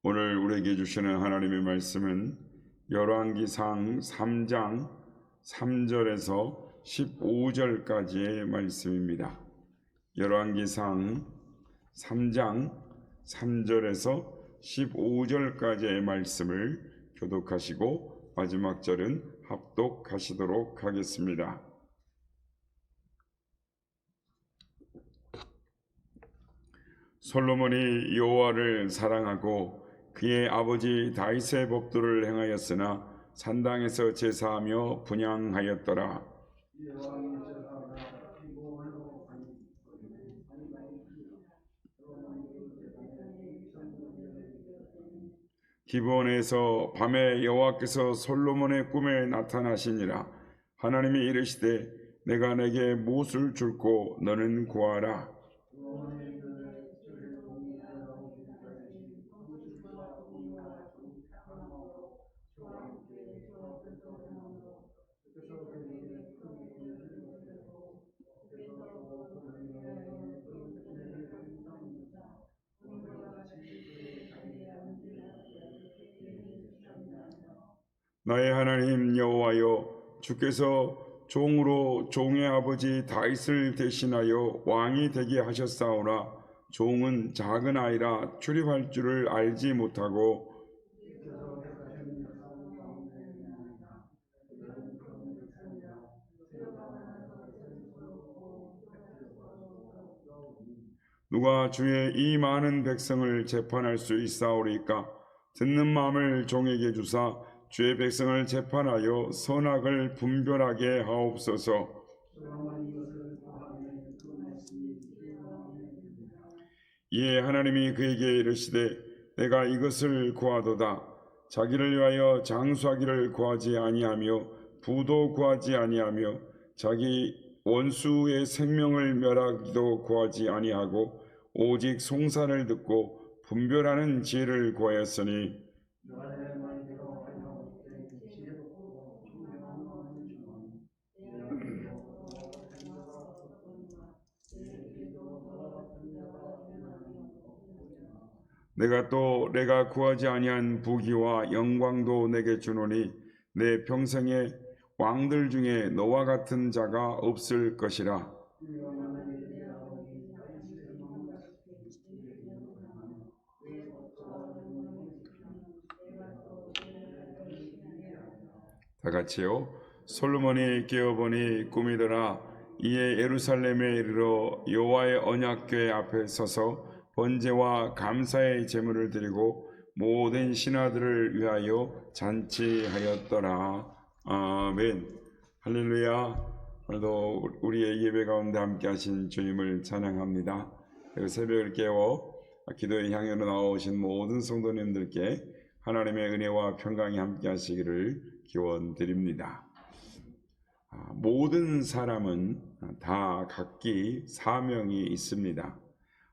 오늘 우리에게 주시는 하나님의 말씀은 열왕기상 3장 3절에서 15절까지의 말씀입니다. 열왕기상 3장 3절에서 15절까지의 말씀을 교독하시고 마지막 절은 합독하시도록 하겠습니다. 솔로몬이 여호와를 사랑하고 그의 아버지 다윗의 법도를 행하였으나 산당에서 제사하며 분향하였더라. 기브온에서 밤에 여호와께서 솔로몬의 꿈에 나타나시니라. 하나님이 이르시되 내가 내게 무엇을 줄고 너는 구하라. 나의 하나님 여호와여, 주께서 종으로 종의 아버지 다윗을 대신하여 왕이 되게 하셨사오나 종은 작은 아이라 출입할 줄을 알지 못하고 누가 주의 이 많은 백성을 재판할 수 있사오리까? 듣는 마음을 종에게 주사 주의 백성을 재판하여 선악을 분별하게 하옵소서. 이에 하나님이 그에게 이르시되 내가 이것을 구하도다. 자기를 위하여 장수하기를 구하지 아니하며 부도 구하지 아니하며 자기 원수의 생명을 멸하기도 구하지 아니하고 오직 송사를 듣고 분별하는 지혜를 구하였으니 내가 구하지 아니한 부귀와 영광도 내게 주노니 내 평생에 왕들 중에 너와 같은 자가 없을 것이라. 다 같이요. 솔로몬이 깨어보니 꿈이더라. 이에 예루살렘에 이르러 여호와의 언약궤 앞에 서서 번제와 감사의 제물을 드리고 모든 신하들을 위하여 잔치하였더라. 아멘. 할렐루야. 오늘도 우리의 예배 가운데 함께 하신 주님을 찬양합니다. 그리고 새벽을 깨워 기도의 향연으로 나오신 모든 성도님들께 하나님의 은혜와 평강이 함께 하시기를 기원드립니다. 모든 사람은 다 각기 사명이 있습니다.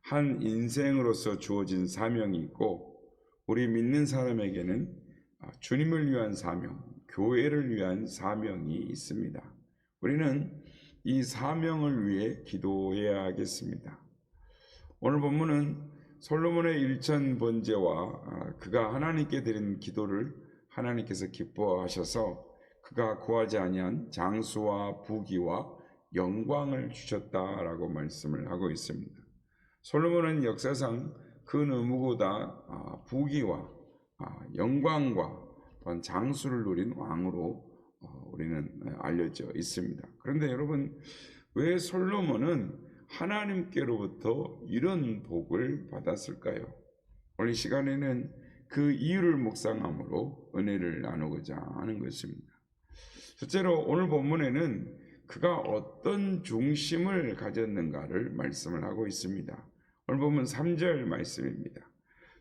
한 인생으로서 주어진 사명이 있고 우리 믿는 사람에게는 주님을 위한 사명, 교회를 위한 사명이 있습니다. 우리는 이 사명을 위해 기도해야겠습니다. 오늘 본문은 솔로몬의 일천 번제와 그가 하나님께 드린 기도를 하나님께서 기뻐하셔서 그가 구하지 아니한 장수와 부귀와 영광을 주셨다라고 말씀을 하고 있습니다. 솔로몬은 역사상 그 누구보다 부귀와 영광과 또한 장수를 누린 왕으로 우리는 알려져 있습니다. 그런데 여러분, 왜 솔로몬은 하나님께로부터 이런 복을 받았을까요? 오늘 이 시간에는 그 이유를 묵상함으로 은혜를 나누고자 하는 것입니다. 첫째로 오늘 본문에는 그가 어떤 중심을 가졌는가를 말씀을 하고 있습니다. 오늘 본문 3절 말씀입니다.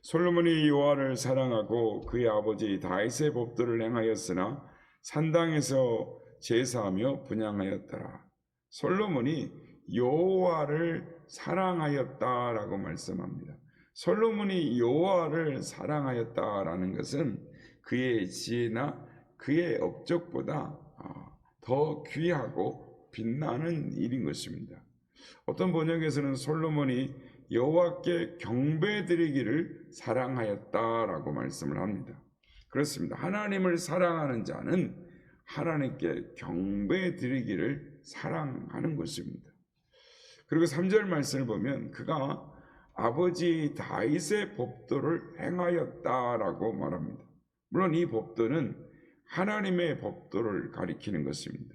솔로몬이 여호와를 사랑하고 그의 아버지 다윗의 법도를 행하였으나 산당에서 제사하며 분향하였더라. 솔로몬이 여호와를 사랑하였다라고 말씀합니다. 솔로몬이 여호와를 사랑하였다라는 것은 그의 지혜나 그의 업적보다 더 귀하고 빛나는 일인 것입니다. 어떤 번역에서는 솔로몬이 여호와께 경배드리기를 사랑하였다라고 말씀을 합니다. 그렇습니다. 하나님을 사랑하는 자는 하나님께 경배 드리기를 사랑하는 것입니다. 그리고 3절 말씀을 보면 그가 아버지 다윗의 법도를 행하였다라고 말합니다. 물론 이 법도는 하나님의 법도를 가리키는 것입니다.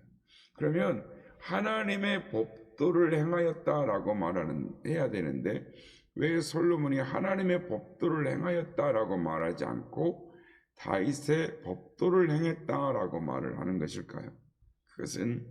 그러면 하나님의 법도를 행하였다라고 해야 되는데 왜 솔로몬이 하나님의 법도를 행하였다라고 말하지 않고 다윗의 법도를 행했다라고 말을 하는 것일까요? 그것은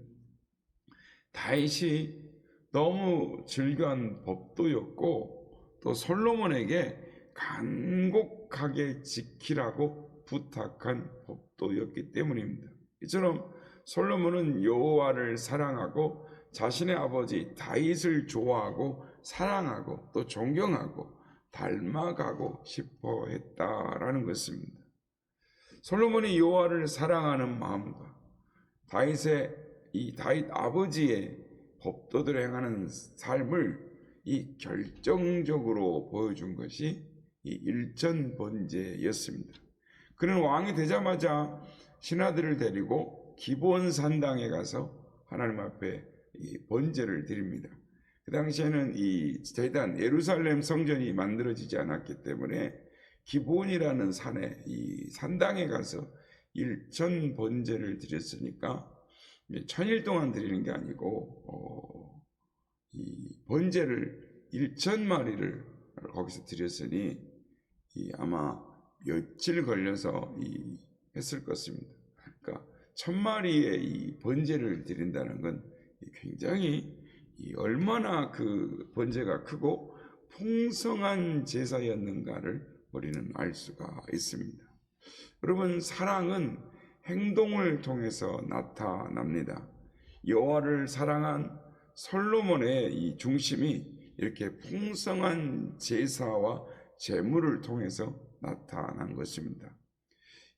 다윗이 너무 즐겨한 법도였고 또 솔로몬에게 간곡하게 지키라고 부탁한 법도였기 때문입니다. 이처럼 솔로몬은 여호와를 사랑하고 자신의 아버지 다윗을 좋아하고 사랑하고 또 존경하고 닮아가고 싶어 했다라는 것입니다. 솔로몬이 여호와를 사랑하는 마음과 다윗 아버지의 법도들을 행하는 삶을 이 결정적으로 보여준 것이 이 일천번제였습니다. 그는 왕이 되자마자 신하들을 데리고 기브온 산당에 가서 하나님 앞에 이 번제를 드립니다. 그 당시에는 이 제단 예루살렘 성전이 만들어지지 않았기 때문에 기브온이라는 산에 이 산당에 가서 일천번제를 드렸으니까 1000일 동안 드리는 게 아니고 이 번제를 1000마리를 거기서 드렸으니 아마 며칠 걸려서 했을 것입니다. 그러니까 1000마리의 이 번제를 드린다는 건 굉장히 얼마나 그 번제가 크고 풍성한 제사였는가를 우리는 알 수가 있습니다. 여러분, 사랑은 행동을 통해서 나타납니다. 여호와를 사랑한 솔로몬의 이 중심이 이렇게 풍성한 제사와 제물을 통해서 나타난 것입니다.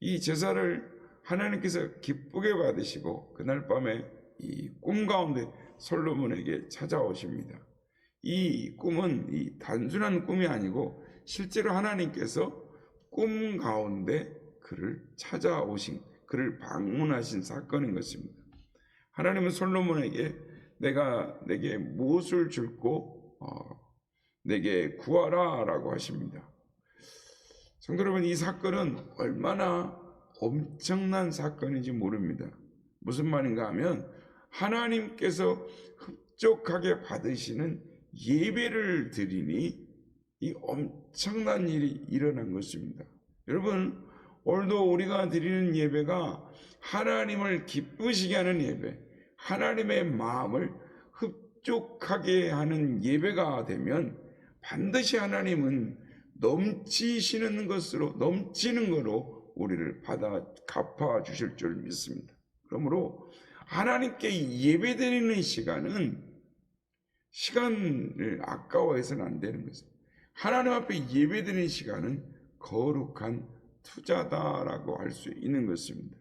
이 제사를 하나님께서 기쁘게 받으시고 그날 밤에 이 꿈 가운데 솔로몬에게 찾아오십니다. 이 꿈은 이 단순한 꿈이 아니고 실제로 하나님께서 꿈 가운데 그를 찾아오신, 그를 방문하신 사건인 것입니다. 하나님은 솔로몬에게 내가 내게 무엇을 줄고 내게 구하라 라고 하십니다. 성도 여러분, 이 사건은 얼마나 엄청난 사건인지 모릅니다. 무슨 말인가 하면 하나님께서 흡족하게 받으시는 예배를 드리니 이 엄청난 일이 일어난 것입니다. 여러분, 오늘도 우리가 드리는 예배가 하나님을 기쁘시게 하는 예배, 하나님의 마음을 흡족하게 하는 예배가 되면 반드시 하나님은 넘치는 거로 우리를 갚아 주실 줄 믿습니다. 그러므로 하나님께 예배드리는 시간을 아까워해서는 안 되는 것입니다. 하나님 앞에 예배드리는 시간은 거룩한 투자다라고 할 수 있는 것입니다.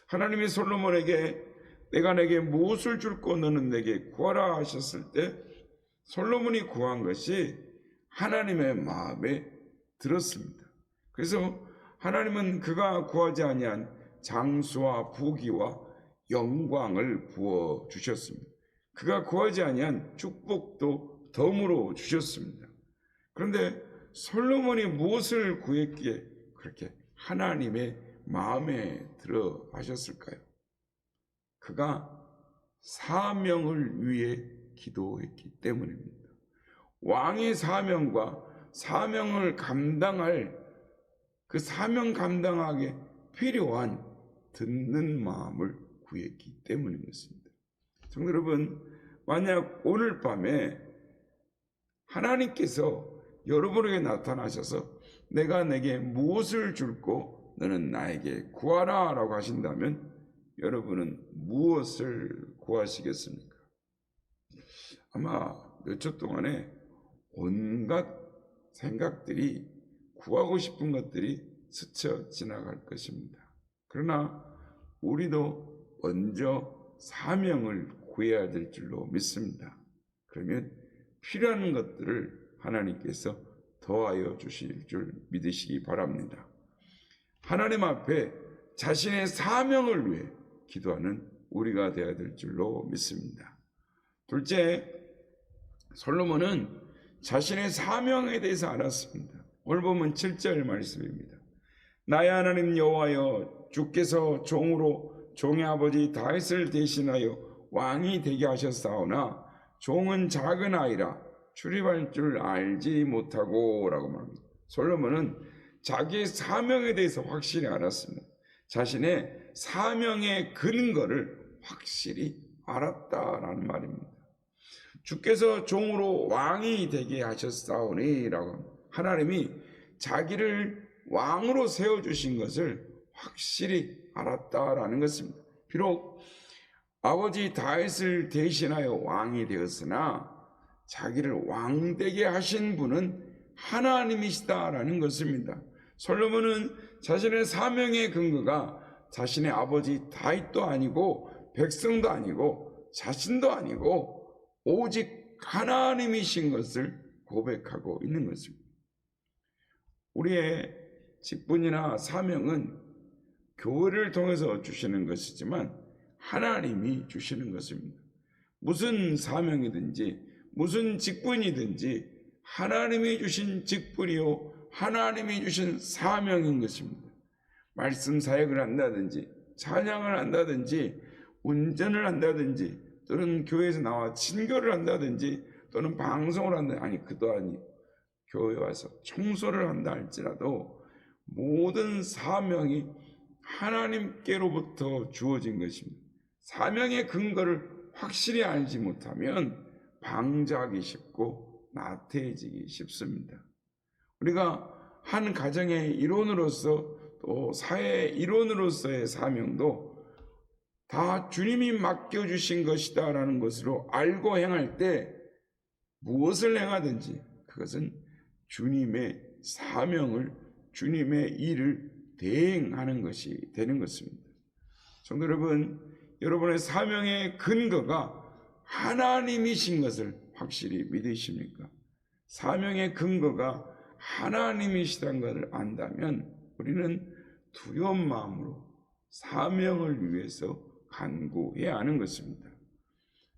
하나님이 솔로몬에게 내가 내게 무엇을 줄고 너는 내게 구하라 하셨을 때 솔로몬이 구한 것이 하나님의 마음에 들었습니다. 그래서 하나님은 그가 구하지 아니한 장수와 부귀와 영광을 부어 주셨습니다. 그가 구하지 아니한 축복도 덤으로 주셨습니다. 그런데 솔로몬이 무엇을 구했기에 그렇게 하나님의 마음에 들어 하셨을까요? 그가 사명을 위해 기도했기 때문입니다. 왕의 사명과 사명을 감당할 그 사명 감당하게 필요한 듣는 마음을 구했기 때문인 것입니다. 성도 여러분, 만약 오늘 밤에 하나님께서 여러분에게 나타나셔서 내가 내게 무엇을 줄고 너는 나에게 구하라 라고 하신다면 여러분은 무엇을 구하시겠습니까? 아마 몇 초 동안에 온갖 생각들이 구하고 싶은 것들이 스쳐 지나갈 것입니다. 그러나 우리도 먼저 사명을 구해야 될 줄로 믿습니다. 그러면 필요한 것들을 하나님께서 더하여 주실 줄 믿으시기 바랍니다. 하나님 앞에 자신의 사명을 위해 기도하는 우리가 되어야 될 줄로 믿습니다. 둘째, 솔로몬은 자신의 사명에 대해서 알았습니다. 오늘 보면 7절 말씀입니다. 나의 하나님 여호와여, 주께서 종으로 종의 아버지 다윗을 대신하여 왕이 되게 하셨사오나 종은 작은 아이라 출입할 줄 알지 못하고 라고 말합니다. 솔로몬은 자기의 사명에 대해서 확실히 알았습니다. 자신의 사명의 근거를 확실히 알았다라는 말입니다. 주께서 종으로 왕이 되게 하셨사오니 라고, 하나님이 자기를 왕으로 세워주신 것을 확실히 알았다라는 것입니다. 비록 아버지 다윗을 대신하여 왕이 되었으나 자기를 왕되게 하신 분은 하나님이시다라는 것입니다. 솔로몬은 자신의 사명의 근거가 자신의 아버지 다윗도 아니고 백성도 아니고 자신도 아니고 오직 하나님이신 것을 고백하고 있는 것입니다. 우리의 직분이나 사명은 교회를 통해서 주시는 것이지만 하나님이 주시는 것입니다. 무슨 사명이든지 무슨 직분이든지 하나님이 주신 직분이요 하나님이 주신 사명인 것입니다. 말씀 사역을 한다든지 찬양을 한다든지 운전을 한다든지 또는 교회에서 나와 친교를 한다든지 또는 방송을 한다, 아니 그도 아니 교회 와서 청소를 한다 할지라도 모든 사명이 하나님께로부터 주어진 것입니다. 사명의 근거를 확실히 알지 못하면 방자하기 쉽고 나태해지기 쉽습니다. 우리가 한 가정의 일원으로서 또 사회의 일원으로서의 사명도 다 주님이 맡겨주신 것이다 라는 것으로 알고 행할 때 무엇을 행하든지 그것은 주님의 사명을, 주님의 일을 대행하는 것이 되는 것입니다. 성도 여러분, 여러분의 사명의 근거가 하나님이신 것을 확실히 믿으십니까? 사명의 근거가 하나님이시다는 것을 안다면 우리는 두려운 마음으로 사명을 위해서 간구해야 하는 것입니다.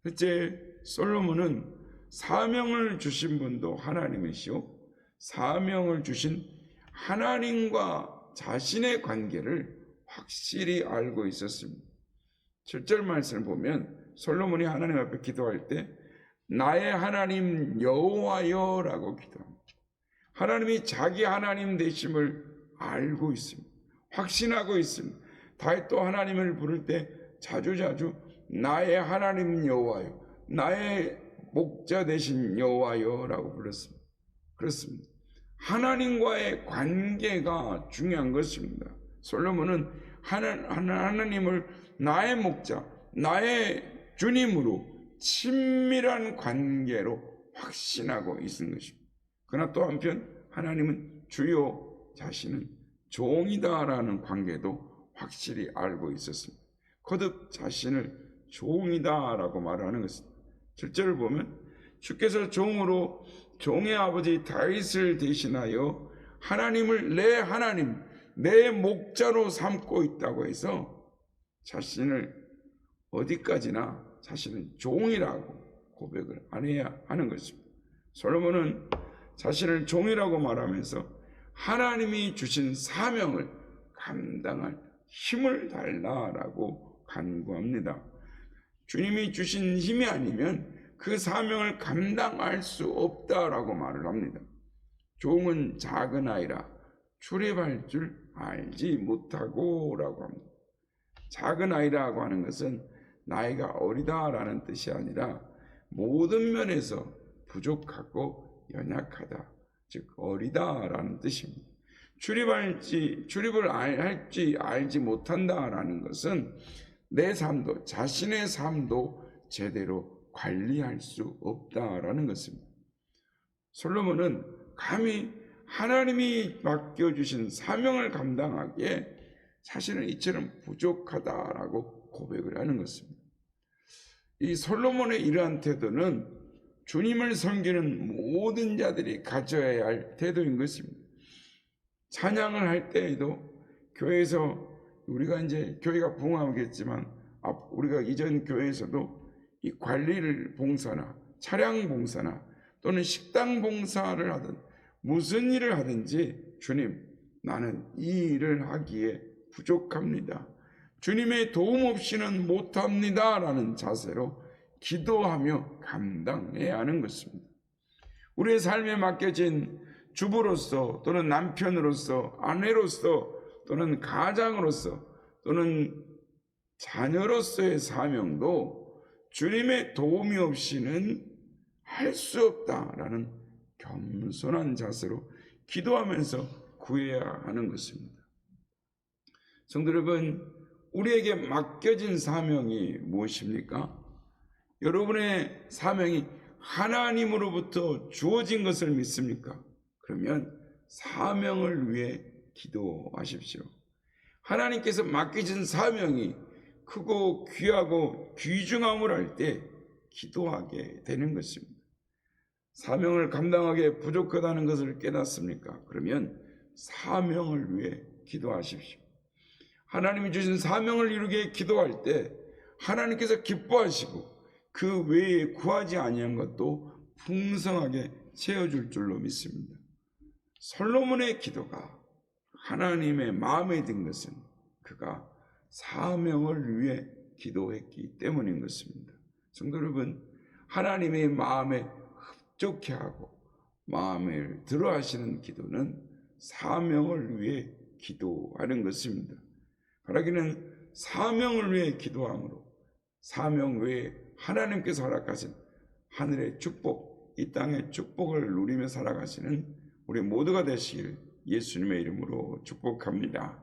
첫째, 솔로몬은 사명을 주신 분도 하나님이시오, 사명을 주신 하나님과 자신의 관계를 확실히 알고 있었습니다. 7절 말씀을 보면 솔로몬이 하나님 앞에 기도할 때 나의 하나님 여호와여 라고 기도합니다. 하나님이 자기 하나님 되심을 알고 있습니다. 확신하고 있습니다. 다윗도 하나님을 부를 때 자주자주 나의 하나님 여호와여, 나의 목자 되신 여호와여 라고 불렀습니다. 그렇습니다. 하나님과의 관계가 중요한 것입니다. 솔로몬은 하나님을 나의 목자, 나의 주님으로 친밀한 관계로 확신하고 있는 것입니다. 그러나 또 한편 하나님은 주요 자신은 종이다라는 관계도 확실히 알고 있었습니다. 거듭 자신을 종이다라고 말하는 것입니다. 7절을 보면 주께서 종으로 종의 아버지 다윗을 대신하여 하나님을 내 하나님, 내 목자로 삼고 있다고 해서 자신을 어디까지나 자신은 종이라고 고백을 안 해야 하는 것입니다. 솔로몬은 자신을 종이라고 말하면서 하나님이 주신 사명을 감당할 힘을 달라라고 간구합니다. 주님이 주신 힘이 아니면 그 사명을 감당할 수 없다라고 말을 합니다. 종은 작은 아이라 출입할 줄 알지 못하고 라고 합니다. 작은 아이라고 하는 것은 나이가 어리다라는 뜻이 아니라 모든 면에서 부족하고 연약하다, 즉 어리다라는 뜻입니다. 출입을 할지 알지 못한다라는 것은 내 삶도, 자신의 삶도 제대로 관리할 수 없다라는 것입니다. 솔로몬은 감히 하나님이 맡겨주신 사명을 감당하기에 자신은 이처럼 부족하다라고 고백을 하는 것입니다. 이 솔로몬의 이러한 태도는 주님을 섬기는 모든 자들이 가져야 할 태도인 것입니다. 찬양을 할 때에도 교회에서 우리가 이제 교회가 부흥하겠지만 우리가 이전 교회에서도 이 관리를 봉사나 차량 봉사나 또는 식당 봉사를 하든 무슨 일을 하든지 주님, 나는 이 일을 하기에 부족합니다. 주님의 도움 없이는 못합니다. 라는 자세로 기도하며 감당해야 하는 것입니다. 우리의 삶에 맡겨진 주부로서 또는 남편으로서 아내로서 또는 가장으로서 또는 자녀로서의 사명도 주님의 도움이 없이는 할 수 없다라는 겸손한 자세로 기도하면서 구해야 하는 것입니다. 성도 여러분, 우리에게 맡겨진 사명이 무엇입니까? 여러분의 사명이 하나님으로부터 주어진 것을 믿습니까? 그러면 사명을 위해 기도하십시오. 하나님께서 맡기신 사명이 크고 귀하고 귀중함을 알 때 기도하게 되는 것입니다. 사명을 감당하기에 부족하다는 것을 깨닫습니까? 그러면 사명을 위해 기도하십시오. 하나님이 주신 사명을 이루게 기도할 때 하나님께서 기뻐하시고 그 외에 구하지 아니한 것도 풍성하게 채워줄 줄로 믿습니다. 솔로몬의 기도가 하나님의 마음에 든 것은 그가 사명을 위해 기도했기 때문인 것입니다. 성도 여러분, 하나님의 마음에 흡족해 하고 마음을 들어 하시는 기도는 사명을 위해 기도하는 것입니다. 바라기는 사명을 위해 기도함으로 사명 외에 하나님께서 허락하신 하늘의 축복, 이 땅의 축복을 누리며 살아가시는 우리 모두가 되시길 예수님의 이름으로 축복합니다.